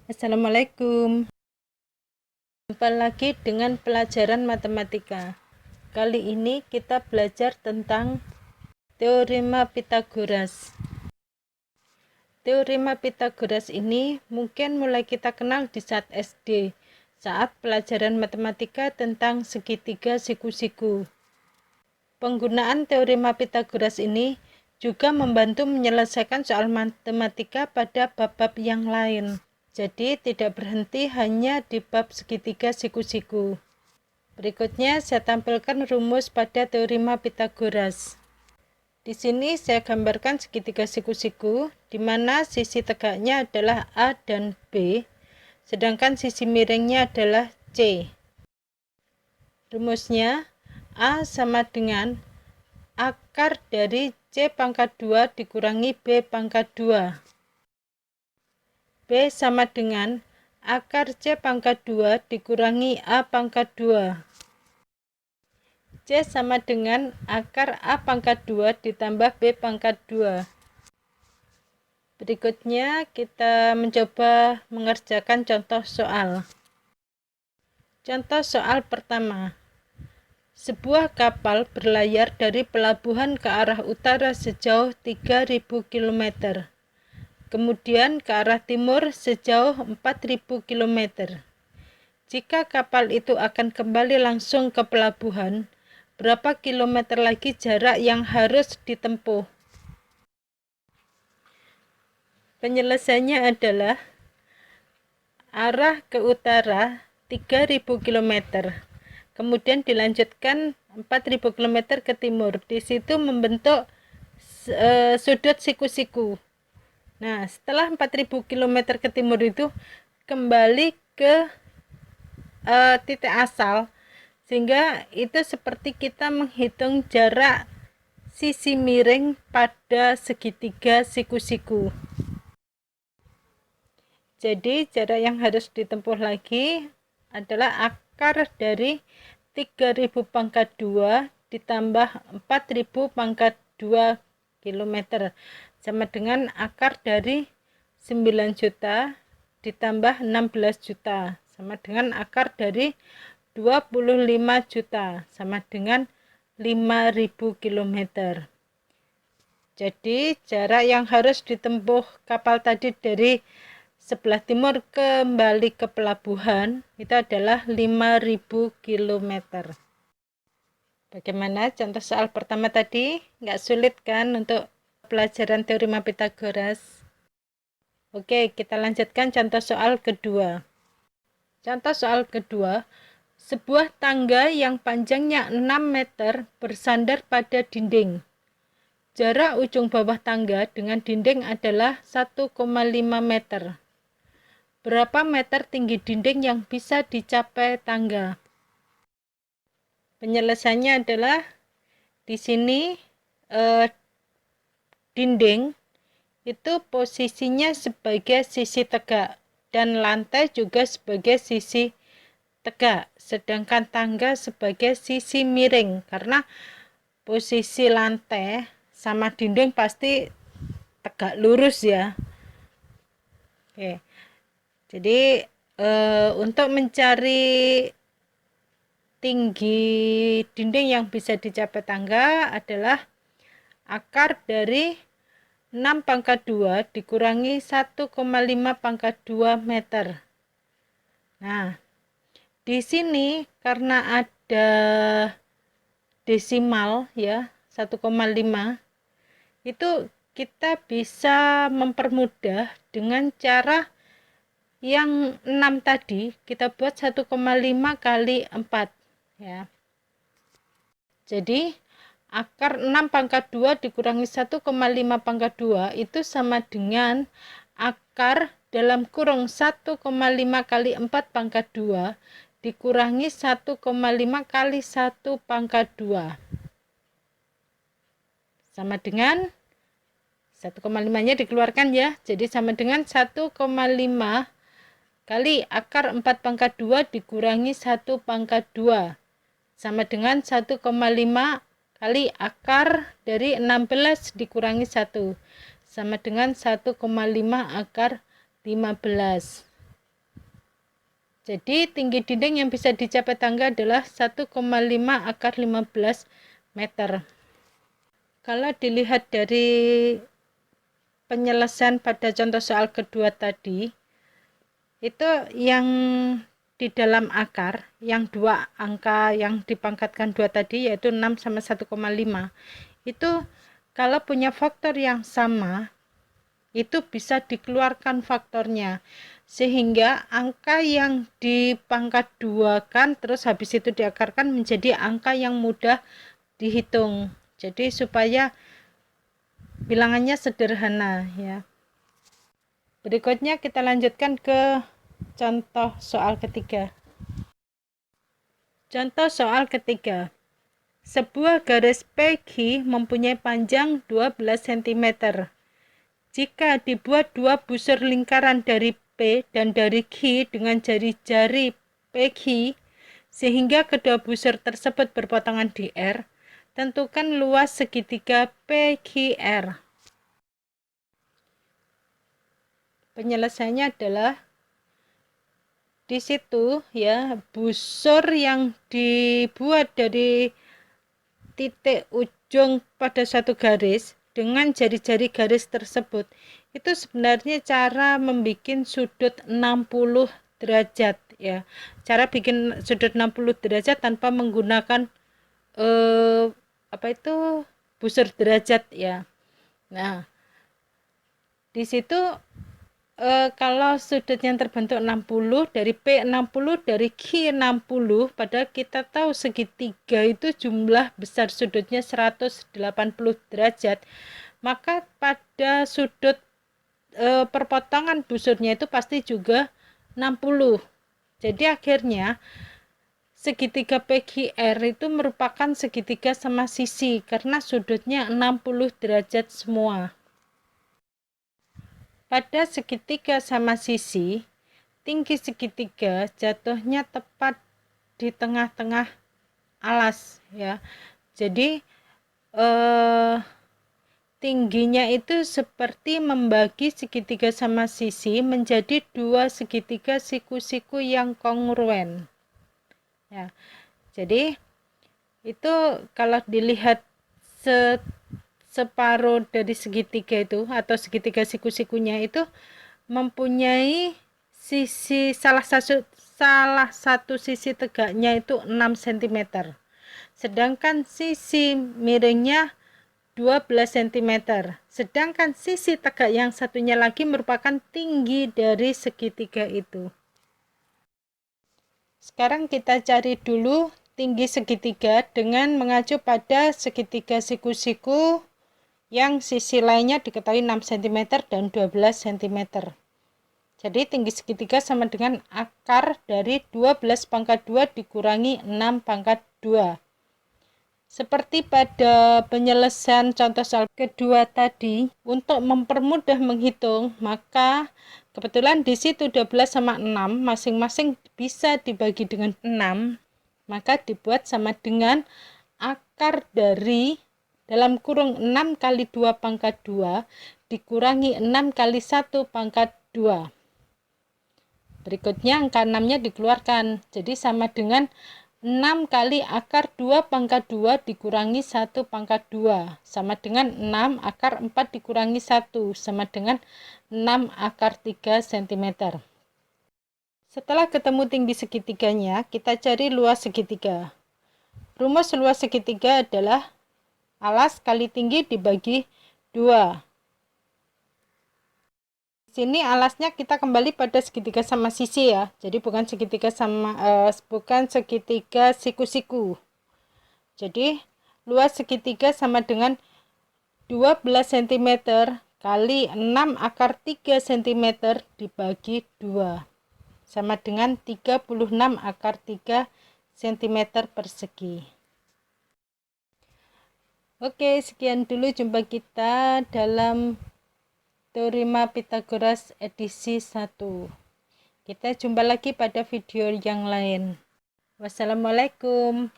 Assalamualaikum. Jumpa lagi dengan pelajaran matematika. Kali ini kita belajar tentang teorema Pythagoras. Teorema Pythagoras ini mungkin mulai kita kenal di saat SD, saat pelajaran matematika tentang segitiga siku-siku. Penggunaan teorema Pythagoras ini juga membantu menyelesaikan soal matematika pada bab-bab yang lain. Jadi tidak berhenti hanya di bab segitiga siku-siku. Berikutnya saya tampilkan rumus pada teorema Pythagoras. Di sini saya gambarkan segitiga siku-siku, di mana sisi tegaknya adalah A dan B, sedangkan sisi miringnya adalah C. Rumusnya A sama dengan akar dari C pangkat 2 dikurangi B pangkat 2. B sama dengan akar C pangkat 2 dikurangi A pangkat 2. C sama dengan akar A pangkat 2 ditambah B pangkat 2. Berikutnya kita mencoba mengerjakan contoh soal. Contoh soal pertama. Sebuah kapal berlayar dari pelabuhan ke arah utara sejauh 3000 km. Kemudian ke arah timur sejauh 4000 km. Jika kapal itu akan kembali langsung ke pelabuhan, berapa kilometer lagi jarak yang harus ditempuh? Penyelesaiannya adalah arah ke utara 3000 km. Kemudian dilanjutkan 4000 km ke timur. Di situ membentuk sudut siku-siku. Nah, setelah 4000 km ke timur itu kembali ke titik asal, sehingga itu seperti kita menghitung jarak sisi miring pada segitiga siku-siku. Jadi jarak yang harus ditempuh lagi adalah akar dari 3000 pangkat 2 ditambah 4000 pangkat 2 km sama dengan akar dari 9 juta ditambah 16 juta sama dengan akar dari 25 juta sama dengan 5000 km. Jadi jarak yang harus ditempuh kapal tadi dari sebelah timur kembali ke pelabuhan itu adalah 5000 km. Bagaimana contoh soal pertama tadi? Nggak sulit kan untuk pelajaran teorema Pythagoras? Oke, kita lanjutkan contoh soal kedua. Contoh soal kedua, sebuah tangga yang panjangnya 6 meter bersandar pada dinding. Jarak ujung bawah tangga dengan dinding adalah 1,5 meter. Berapa meter tinggi dinding yang bisa dicapai tangga? Penyelesaiannya adalah di sini dinding itu posisinya sebagai sisi tegak dan lantai juga sebagai sisi tegak, sedangkan tangga sebagai sisi miring karena posisi lantai sama dinding pasti tegak lurus ya. Oke. Jadi untuk mencari tinggi dinding yang bisa dicapai tangga adalah akar dari 6 pangkat 2 dikurangi 1,5 pangkat 2 meter. Nah, di sini karena ada desimal ya, 1,5, itu kita bisa mempermudah dengan cara yang 6 tadi kita buat 1,5 kali 4 ya. Jadi akar 6 pangkat 2 dikurangi 1,5 pangkat 2 itu sama dengan akar dalam kurung 1,5 kali 4 pangkat 2 dikurangi 1,5 kali 1 pangkat 2 sama dengan 1,5-nya dikeluarkan ya, jadi sama dengan 1,5 kali akar 4 pangkat 2 dikurangi 1 pangkat 2 sama dengan 1,5 kali akar dari 16 dikurangi 1 sama dengan 1,5 akar 15. Jadi tinggi dinding yang bisa dicapai tangga adalah 1,5 akar 15 meter. Kalau dilihat dari penyelesaian pada contoh soal kedua tadi, itu yang di dalam akar, yang dua angka yang dipangkatkan 2 tadi, yaitu 6 sama 1,5, itu kalau punya faktor yang sama, itu bisa dikeluarkan faktornya, sehingga angka yang dipangkat 2 kan terus habis itu diakarkan menjadi angka yang mudah dihitung. Jadi supaya bilangannya sederhana ya. Berikutnya kita lanjutkan ke contoh soal ketiga. Contoh soal ketiga. Sebuah garis PQ mempunyai panjang 12 cm. Jika dibuat dua busur lingkaran dari P dan dari Q dengan jari-jari PQ, sehingga kedua busur tersebut berpotongan di R, tentukan luas segitiga PQR. Penyelesaiannya adalah di situ ya, busur yang dibuat dari titik ujung pada satu garis dengan jari-jari garis tersebut itu sebenarnya cara membuat sudut 60 derajat ya. Cara bikin sudut 60 derajat tanpa menggunakan busur derajat ya. Nah, di situ kalau sudut yang terbentuk 60 dari P 60 dari Q 60, padahal kita tahu segitiga itu jumlah besar sudutnya 180 derajat, maka pada sudut perpotongan busurnya itu pasti juga 60. Jadi akhirnya segitiga PQR itu merupakan segitiga sama sisi karena sudutnya 60 derajat semua. Pada segitiga sama sisi, tinggi segitiga jatuhnya tepat di tengah-tengah alas ya. Jadi tingginya itu seperti membagi segitiga sama sisi menjadi dua segitiga siku-siku yang kongruen ya. Jadi itu kalau dilihat separuh dari segitiga itu atau segitiga siku-sikunya itu mempunyai sisi salah satu sisi tegaknya itu 6 cm. Sedangkan sisi miringnya 12 cm. Sedangkan sisi tegak yang satunya lagi merupakan tinggi dari segitiga itu. Sekarang kita cari dulu tinggi segitiga dengan mengacu pada segitiga siku-siku yang sisi lainnya diketahui 6 cm dan 12 cm. Jadi tinggi segitiga sama dengan akar dari 12 pangkat 2 dikurangi 6 pangkat 2. Seperti pada penyelesaian contoh soal kedua tadi, untuk mempermudah menghitung, maka kebetulan di situ 12 sama 6 masing-masing bisa dibagi dengan 6, maka dibuat sama dengan akar dari dalam kurung 6 kali 2 pangkat 2 dikurangi 6 kali 1 pangkat 2. Berikutnya angka 6-nya dikeluarkan. Jadi sama dengan 6 kali akar 2 pangkat 2 dikurangi 1 pangkat 2. Sama dengan 6 akar 4 dikurangi 1. Sama dengan 6 akar 3 cm. Setelah ketemu tinggi segitiganya, kita cari luas segitiga. Rumus luas segitiga adalah alas kali tinggi dibagi 2. Di sini alasnya kita kembali pada segitiga sama sisi ya. Jadi bukan segitiga siku-siku. Jadi luas segitiga sama dengan 12 cm kali 6 akar 3 cm dibagi 2. Sama dengan 36 akar 3 cm persegi. Oke, sekian dulu jumpa kita dalam Teorema Pitagoras edisi 1. Kita jumpa lagi pada video yang lain. Wassalamualaikum.